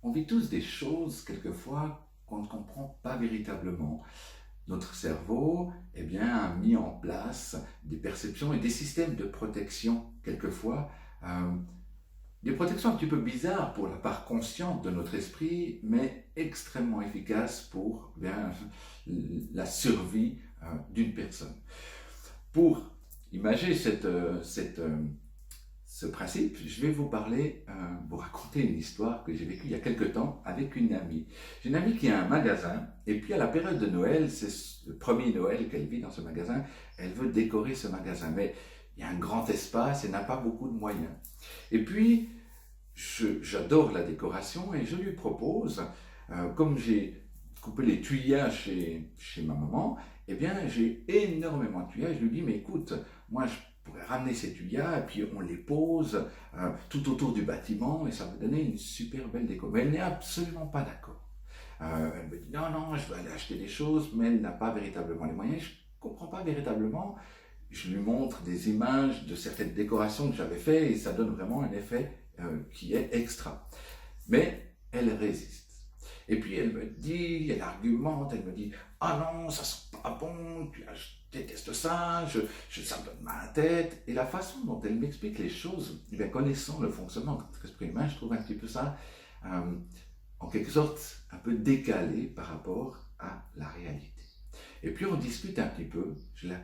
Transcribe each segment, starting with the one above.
On vit tous des choses, quelquefois, qu'on ne comprend pas véritablement. Notre cerveau, a mis en place des perceptions et des systèmes de protection, quelquefois, euh, des protections un petit peu bizarres pour la part consciente de notre esprit, mais extrêmement efficaces pour la survie d'une personne. Pour imager ce principe, je vais vous raconter une histoire que j'ai vécue il y a quelque temps avec une amie. J'ai une amie qui a un magasin, et puis à la période de Noël, c'est le premier Noël qu'elle vit dans ce magasin, elle veut décorer ce magasin, mais il y a un grand espace et n'a pas beaucoup de moyens. Et puis, j'adore la décoration et je lui propose, comme j'ai coupé les tuyas chez ma maman, j'ai énormément de tuyas et je lui dis, mais écoute, moi je pourrais ramener ces tuyas et puis on les pose tout autour du bâtiment et ça va donner une super belle déco. Mais elle n'est absolument pas d'accord. Elle me dit, non, non, je vais aller acheter des choses, mais elle n'a pas véritablement les moyens. Je ne comprends pas véritablement. Je lui montre des images de certaines décorations que j'avais faites et ça donne vraiment un effet qui est extra. Mais elle résiste. Et puis elle me dit, elle argumente, elle me dit, ah non, ça sent pas bon, je déteste ça, ça me donne mal à la tête. Et la façon dont elle m'explique les choses, connaissant le fonctionnement de notre esprit humain, je trouve un petit peu ça, en quelque sorte, un peu décalé par rapport à la réalité. Et puis on discute un petit peu, je la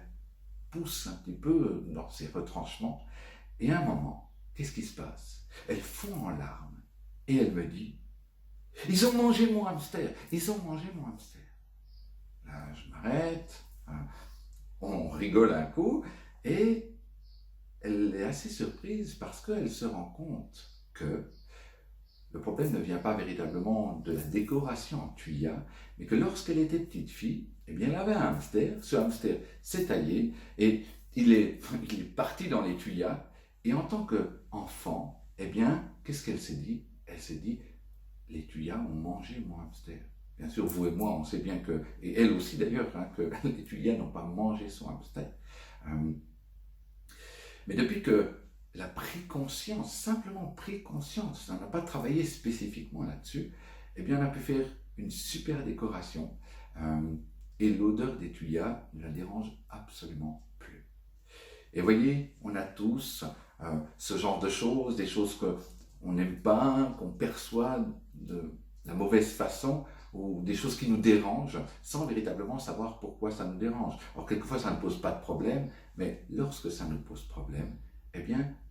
pousse un petit peu dans ses retranchements, et à un moment, qu'est-ce qui se passe? Elle fond en larmes, et elle me dit, ils ont mangé mon hamster, ils ont mangé mon hamster. Là, je m'arrête, on rigole un coup, et elle est assez surprise parce qu'elle se rend compte que le problème ne vient pas véritablement de la décoration en tuyas, mais que lorsqu'elle était petite fille, elle avait un hamster, ce hamster s'est taillé, et il est parti dans les tuyas, et en tant qu'enfant, qu'est-ce qu'elle s'est dit? Elle s'est dit, les tuyas ont mangé mon hamster. Bien sûr, vous et moi, on sait bien que, et elle aussi d'ailleurs, que les tuyas n'ont pas mangé son hamster. Mais depuis que elle a pris conscience, simplement pris conscience, on n'a pas travaillé spécifiquement là-dessus, on a pu faire une super décoration et l'odeur des tuyas ne la dérange absolument plus. Et voyez, on a tous ce genre de choses, des choses qu'on n'aime pas, qu'on perçoit de la mauvaise façon, ou des choses qui nous dérangent, sans véritablement savoir pourquoi ça nous dérange. Alors quelquefois ça ne pose pas de problème, mais lorsque ça nous pose problème,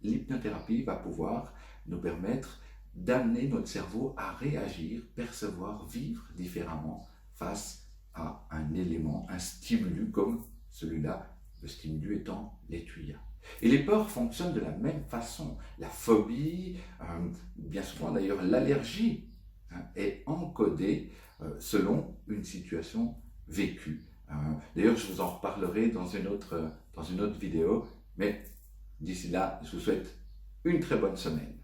l'hypnothérapie va pouvoir nous permettre d'amener notre cerveau à réagir, percevoir, vivre différemment face à un élément, un stimulus comme celui-là, le stimulus étant les tuyas. Et les peurs fonctionnent de la même façon. La phobie, bien souvent d'ailleurs l'allergie, est encodée selon une situation vécue. D'ailleurs, je vous en reparlerai dans une autre vidéo, mais d'ici là, je vous souhaite une très bonne semaine.